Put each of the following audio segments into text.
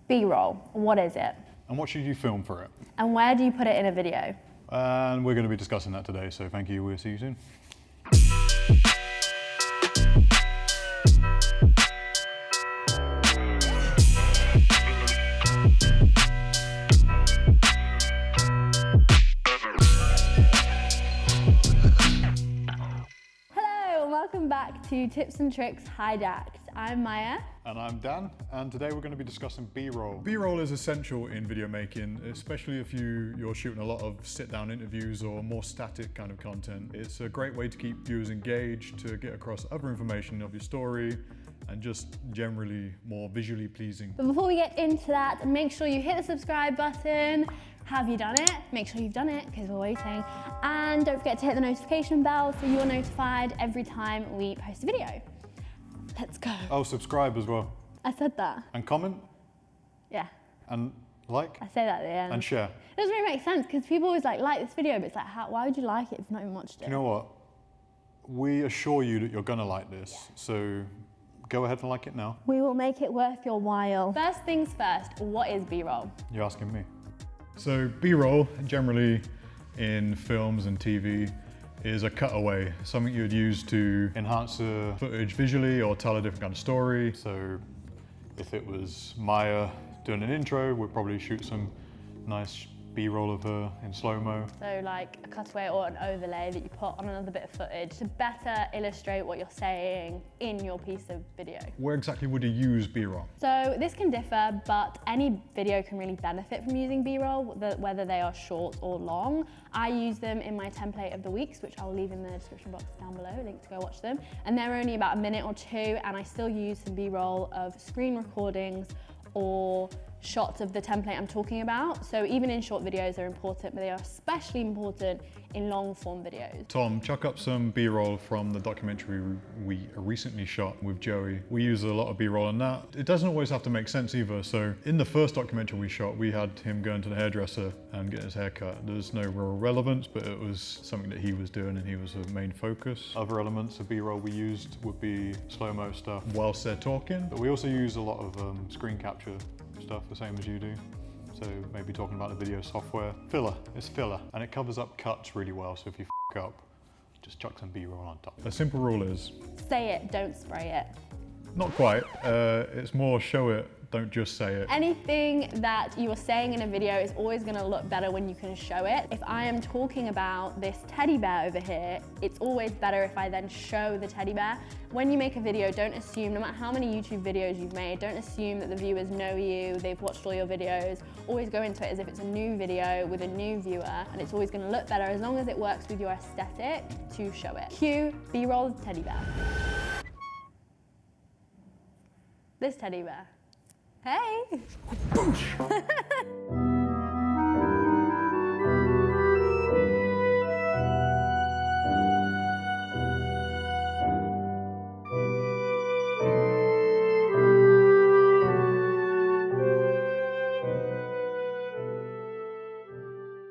B-roll, what is it? And what should you film for it? And where do you put it in a video? And we're going to be discussing that today, so thank you, we'll see you soon. Welcome back to Tips and Tricks Hijacked. I'm Maya. And I'm Dan, and today we're going to be discussing B-roll. B-roll is essential in video making, especially if you're shooting a lot of sit-down interviews or more static kind of content. It's a great way to keep viewers engaged, to get across other information of your story, and just generally more visually pleasing. But before we get into that, make sure you hit the subscribe button. Have you done it? Make sure you've done it because we're waiting. And don't forget to hit the notification bell so you're notified every time we post a video. Let's go. Oh, subscribe as well. I said that. And comment. Yeah. And like. I say that at the end. And share. It doesn't really make sense because people always like this video, but it's like, why would you like it if you've not even watched it? You know what? We assure you that you're gonna like this, so go ahead and like it now. We will make it worth your while. First things first, what is B-roll? You're asking me. So B-roll, generally in films and TV, is a cutaway, something you'd use to Enhance the footage visually or tell a different kind of story. So if it was Maya doing an intro, we'd probably shoot some nice B-roll of her in slow-mo. So like a cutaway or an overlay that you put on another bit of footage to better illustrate what you're saying in your piece of video. Where exactly would you use B-roll? So this can differ, but any video can really benefit from using B-roll, whether they are short or long. I use them in my template of the weeks, which I'll leave in the description box down below, link to go watch them. And they're only about a minute or two, and I still use some B-roll of screen recordings or shots of the template I'm talking about. So even in short videos they're important, but they are especially important in long form videos. Tom, chuck up some B-roll from the documentary we recently shot with Joey. We use a lot of B-roll in that. It doesn't always have to make sense either. So in the first documentary we shot, we had him going to the hairdresser and getting his hair cut. There's no real relevance, but it was something that he was doing and he was the main focus. Other elements of B-roll we used would be slow-mo stuff. Whilst they're talking. But we also use a lot of screen capture stuff, the same as you do. So maybe talking about the video software. Filler, it's filler, and it covers up cuts really well, so if you f up, just chuck some B-roll on top. A simple rule is... Say it, don't spray it. Not quite, it's more show it, don't just say it. Anything that you are saying in a video is always gonna look better when you can show it. If I am talking about this teddy bear over here, it's always better if I then show the teddy bear. When you make a video, don't assume, no matter how many YouTube videos you've made, don't assume that the viewers know you, they've watched all your videos. Always go into it as if it's a new video with a new viewer, and it's always gonna look better as long as it works with your aesthetic to show it. Cue B-roll teddy bear. This teddy bear. Hey!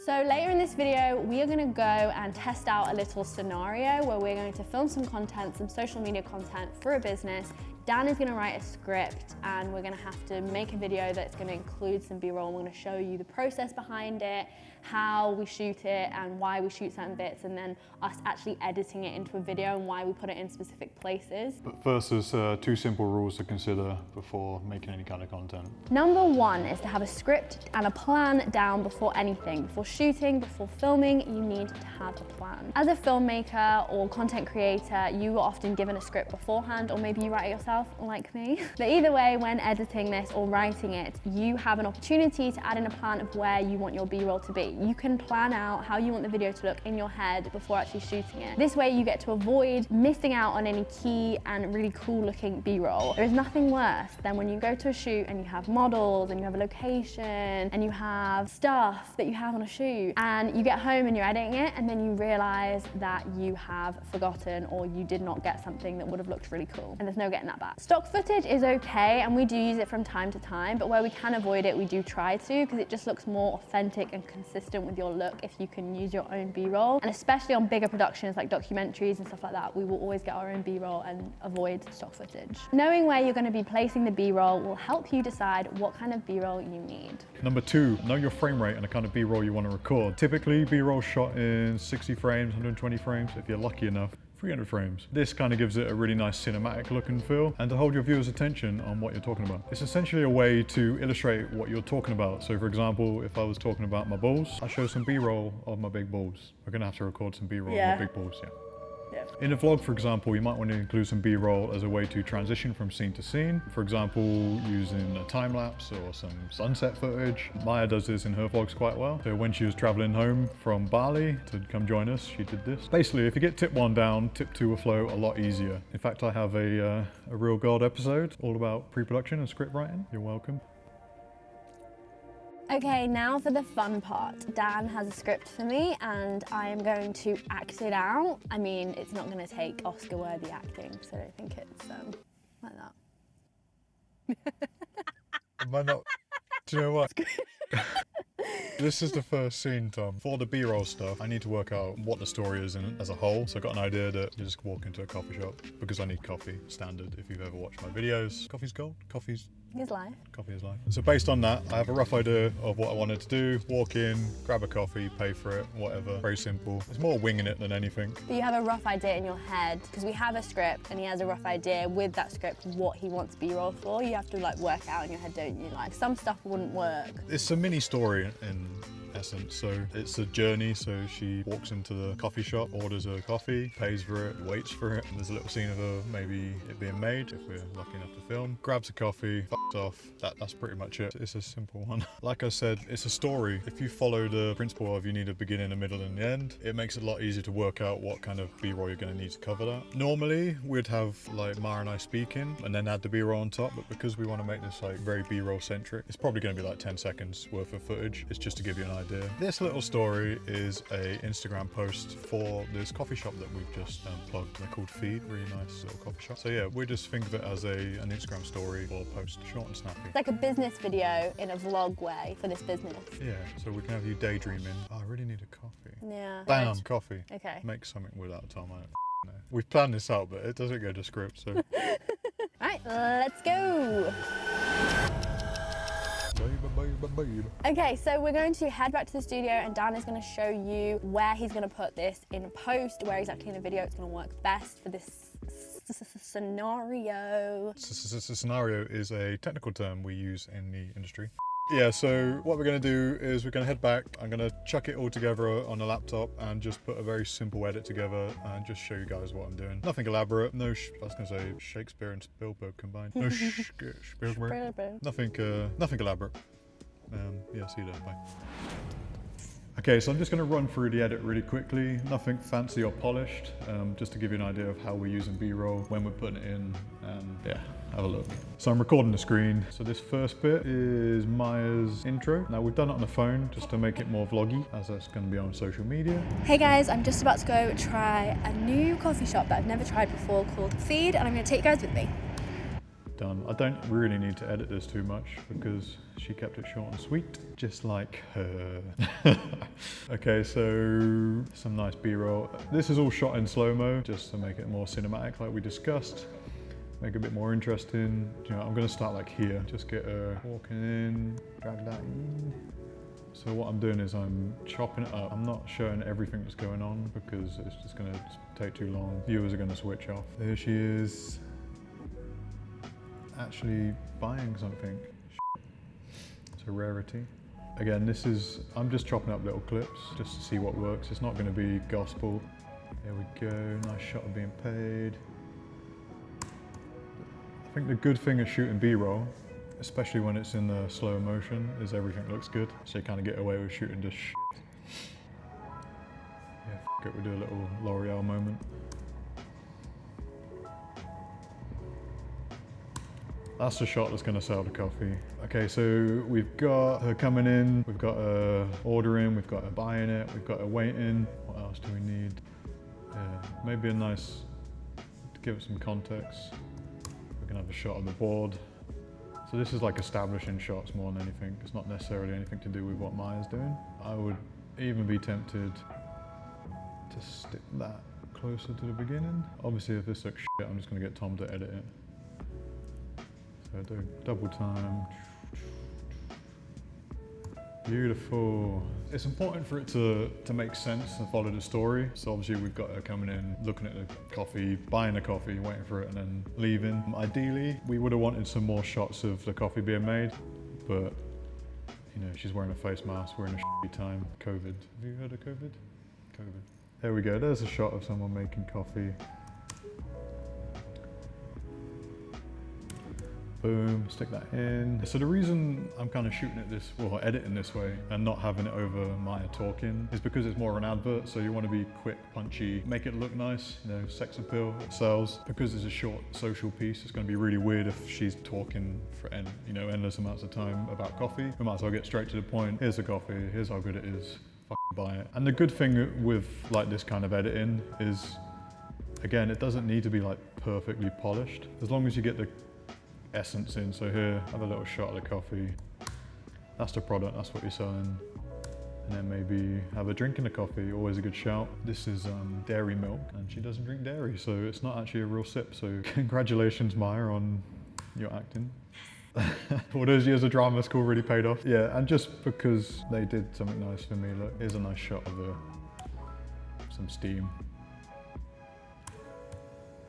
So later in this video, we are going to go and test out a little scenario where we're going to film some content, some social media content for a business. Dan is going to write a script and we're going to have to make a video that's going to include some B-roll. We're going to show you the process behind it, how we shoot it and why we shoot certain bits, and then us actually editing it into a video and why we put it in specific places. But first, there's two simple rules to consider before making any kind of content. Number one is to have a script and a plan down before anything. Before shooting, before filming, you need to have a plan. As a filmmaker or content creator, you are often given a script beforehand, or maybe you write it yourself, like me. But either way, when editing this or writing it, you have an opportunity to add in a plan of where you want your B-roll to be. You can plan out how you want the video to look in your head before actually shooting it. This way you get to avoid missing out on any key and really cool looking B-roll. There is nothing worse than when you go to a shoot and you have models and you have a location and you have stuff that you have on a shoot, and you get home and you're editing it and then you realize that you have forgotten or you did not get something that would have looked really cool. And there's no getting that back. Stock footage is okay, and we do use it from time to time, but where we can avoid it, we do try to, because it just looks more authentic and consistent with your look if you can use your own B-roll. And especially on bigger productions like documentaries and stuff like that, we will always get our own B-roll and avoid stock footage. Knowing where you're going to be placing the B-roll will help you decide what kind of B-roll you need. Number 2, know your frame rate and the kind of B-roll you want to record. Typically, B-roll shot in 60 frames, 120 frames, if you're lucky enough. 300 frames. This kind of gives it a really nice cinematic look and feel, and to hold your viewers' attention on what you're talking about. It's essentially a way to illustrate what you're talking about. So for example, if I was talking about my balls, I show some B-roll of my big balls. We're gonna have to record some B-roll of my big balls, yeah. In a vlog, for example, you might want to include some B-roll as a way to transition from scene to scene. For example, using a time lapse or some sunset footage. Maiyah does this in her vlogs quite well. So when she was traveling home from Bali to come join us, she did this. Basically, if you get tip 1 down, tip 2 will flow a lot easier. In fact, I have a Real God episode all about pre-production and script writing. You're welcome. Okay, now for the fun part. Dan has a script for me and I am going to act it out. I mean, it's not going to take Oscar-worthy acting, so I don't think it's like that. Am I not? Do you know what? This is the first scene, Tom. For the B-roll stuff, I need to work out what the story is as a whole. So I got an idea that you just walk into a coffee shop because I need coffee, standard. If you've ever watched my videos, coffee's gold, coffee's life. Coffee is life. So based on that, I have a rough idea of what I wanted to do. Walk in, grab a coffee, pay for it, whatever. Very simple. It's more winging it than anything. But you have a rough idea in your head, because we have a script and he has a rough idea with that script what he wants B-roll for. You have to like work out in your head, don't you? Like some stuff wouldn't work. It's a mini story in essence. So it's a journey. So she walks into the coffee shop, orders her coffee, pays for it, waits for it. And there's a little scene of her maybe it being made, if we're lucky enough to film. Grabs a coffee, f***s off. That's pretty much it. It's a simple one. Like I said, it's a story. If you follow the principle of you need a beginning, a middle and the end, it makes it a lot easier to work out what kind of B-roll you're going to need to cover that. Normally, we'd have like Maiyah and I speaking and then add the B-roll on top, but because we want to make this like very B-roll centric, it's probably going to be like 10 seconds worth of footage. It's just to give you an idea. This little story is a Instagram post for this coffee shop that we've just plugged. They're called Feed, really nice little coffee shop. So yeah, we just think of it as an Instagram story or post, short and snappy. It's like a business video in a vlog way for this business. Yeah, so we can have you daydreaming. Oh, I really need a coffee. Yeah. Bam, coffee. Okay. Make something without Tom, I don't know. We've planned this out, but it doesn't go to script, so. Right, let's go. Okay, so we're going to head back to the studio and Dan is going to show you where he's going to put this in post, where exactly in the video it's going to work best for this scenario. Scenario is a technical term we use in the industry. Yeah, so what we're going to do is we're going to head back. I'm going to chuck it all together on a laptop and just put a very simple edit together and just show you guys what I'm doing. Nothing elaborate. No, I was going to say Shakespeare and Spielberg combined. No, Spielberg. Nothing elaborate. Yeah, see you later. Bye. Okay, so I'm just going to run through the edit really quickly. Nothing fancy or polished, just to give you an idea of how we're using B-roll, when we're putting it in, and yeah, have a look. So I'm recording the screen. So this first bit is Maiyah's intro. Now we've done it on the phone just to make it more vloggy, as that's going to be on social media. Hey guys, I'm just about to go try a new coffee shop that I've never tried before called Feed, and I'm going to take you guys with me. Done. I don't really need to edit this too much because she kept it short and sweet, just like her. Okay, so some nice B-roll. This is all shot in slow-mo, just to make it more cinematic like we discussed. Make it a bit more interesting. You know, I'm gonna start like here. Just get her walking in, drag that in. So what I'm doing is I'm chopping it up. I'm not showing everything that's going on because it's just gonna take too long. Viewers are gonna switch off. There she is. Actually buying something. It's a rarity. Again, I'm just chopping up little clips just to see what works. It's not going to be gospel. There we go, nice shot of being paid. I think the good thing of shooting B-roll, especially when it's in the slow motion, is everything looks good. So you kind of get away with shooting just shit. Yeah, f it, we do a little L'Oreal moment. That's the shot that's gonna sell the coffee. Okay, so we've got her coming in, we've got her ordering, we've got her buying it, we've got her waiting. What else do we need? Yeah, maybe a nice, to give it some context. We're can have a shot of the board. So this is like establishing shots more than anything. It's not necessarily anything to do with what Maya's doing. I would even be tempted to stick that closer to the beginning. Obviously if this looks shit, I'm just gonna get Tom to edit it. So do double time. Beautiful. It's important for it to make sense and follow the story. So obviously we've got her coming in, looking at the coffee, buying the coffee, waiting for it and then leaving. Ideally, we would have wanted some more shots of the coffee being made, but you know, she's wearing a face mask, we're in a shitty time. COVID. Have you heard of COVID? COVID. There we go, there's a shot of someone making coffee. Boom, stick that in. So the reason I'm kind of shooting it this, well, editing this way and not having it over Maya talking is because it's more an advert. So you want to be quick, punchy, make it look nice, you know, sex appeal, it sells. Because it's a short social piece, it's going to be really weird if she's talking for endless amounts of time about coffee. We might as well get straight to the point. Here's the coffee, here's how good it is, fucking buy it. And the good thing with like this kind of editing is, again, it doesn't need to be like perfectly polished. As long as you get the essence in. So here, have a little shot of the coffee. That's the product, that's what you're selling. And then maybe have a drink in the coffee, always a good shout. This is dairy milk, and she doesn't drink dairy, so it's not actually a real sip. So congratulations, Maya, on your acting. All those years of drama school really paid off. Yeah, and just because they did something nice for me, look, here's a nice shot of some steam.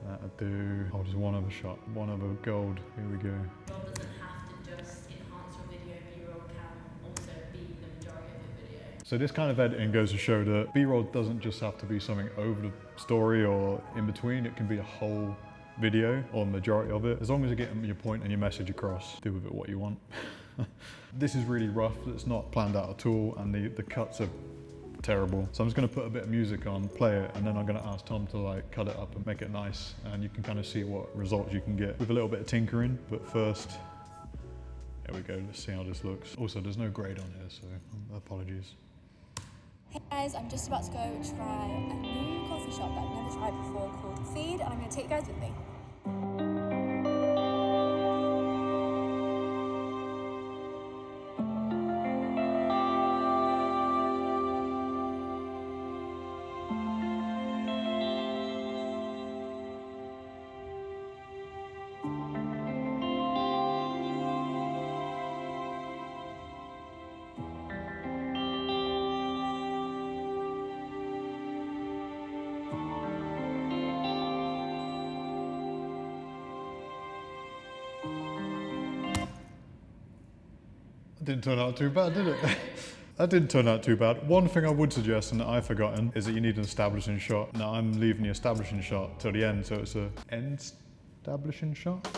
That'll do. Oh, just one other shot, one other gold. Here we go. B-roll doesn't have to just enhance your video. B-roll can also be the majority of your video. So this kind of editing goes to show that B-roll doesn't just have to be something over the story or in between. It can be a whole video or majority of it. As long as you get your point and your message across, do with it what you want. This is really rough. It's not planned out at all, and the cuts are terrible. So I'm just going to put a bit of music on, play it, and then I'm going to ask Tom to like cut it up and make it nice, and you can kind of see what results you can get with a little bit of tinkering. But first, there we go, let's see how this looks. Also, there's no grade on here, so apologies. Hey guys, I'm just about to go try a new coffee shop that I've never tried before called Feed, and I'm going to take you guys with me. Didn't turn out too bad, did it? That didn't turn out too bad. One thing I would suggest, and that I've forgotten, is that you need an establishing shot. Now I'm leaving the establishing shot till the end, so it's a end establishing shot.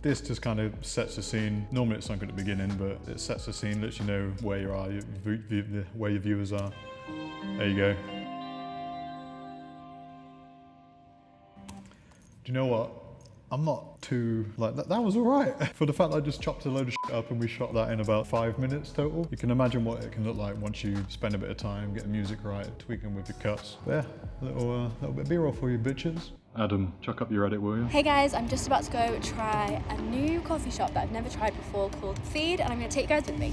This just kind of sets the scene. Normally it's sunk at the beginning, but it sets the scene, lets you know where you are, where your viewers are. There you go. Do you know what? I'm not too, like, that was all right. For the fact that I just chopped a load of shit up and we shot that in about 5 minutes total. You can imagine what it can look like once you spend a bit of time, get the music right, tweaking with the cuts. There, little bit of B-roll for you bitches. Adam, chuck up your edit, will you? Hey guys, I'm just about to go try a new coffee shop that I've never tried before called Feed, and I'm going to take you guys with me.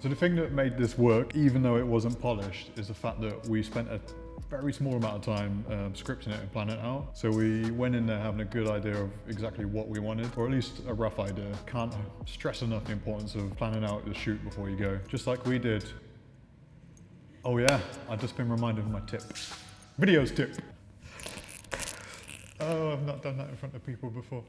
So the thing that made this work, even though it wasn't polished, is the fact that we spent a very small amount of time scripting it and planning it out. So we went in there having a good idea of exactly what we wanted, or at least a rough idea. Can't stress enough the importance of planning out the shoot before you go, just like we did. Oh yeah, I've just been reminded of my tip. Viddyoze tip. Oh, I've not done that in front of people before.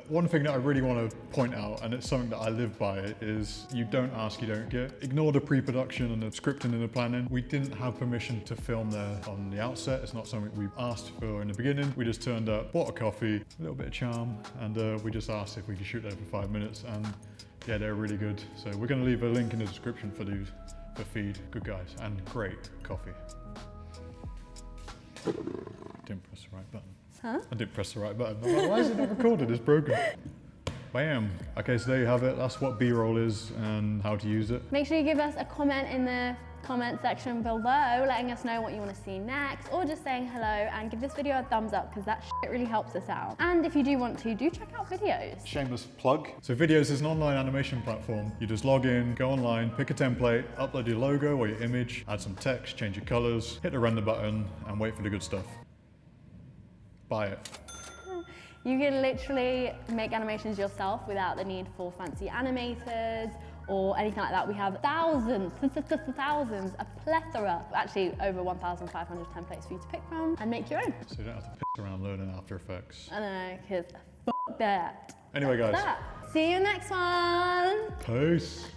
One thing that I really want to point out, and it's something that I live by, is you don't ask, you don't get. Ignore the pre-production and the scripting and the planning. We didn't have permission to film there on the outset. It's not something we asked for in the beginning. We just turned up, bought a coffee, a little bit of charm, and we just asked if we could shoot there for 5 minutes, and yeah, they're really good. So we're going to leave a link in the description for these, for Feed. Good guys, and great coffee. Didn't press the right button. Huh? I didn't press the right button. I'm like, why is it not recorded? It's broken. Bam. Okay, so there you have it. That's what B-roll is and how to use it. Make sure you give us a comment in the comment section below, letting us know what you want to see next, or just saying hello, and give this video a thumbs up because that shit really helps us out. And if you do want to, do check out Viddyoze. Shameless plug. So Viddyoze is an online animation platform. You just log in, go online, pick a template, upload your logo or your image, add some text, change your colors, hit the render button, and wait for the good stuff. Buy it. You can literally make animations yourself without the need for fancy animators or anything like that. We have thousands, a plethora, actually over 1,500 templates for you to pick from and make your own. So you don't have to piss around learning After Effects. I don't know, because fuck that. Anyway, guys. See you next one. Peace.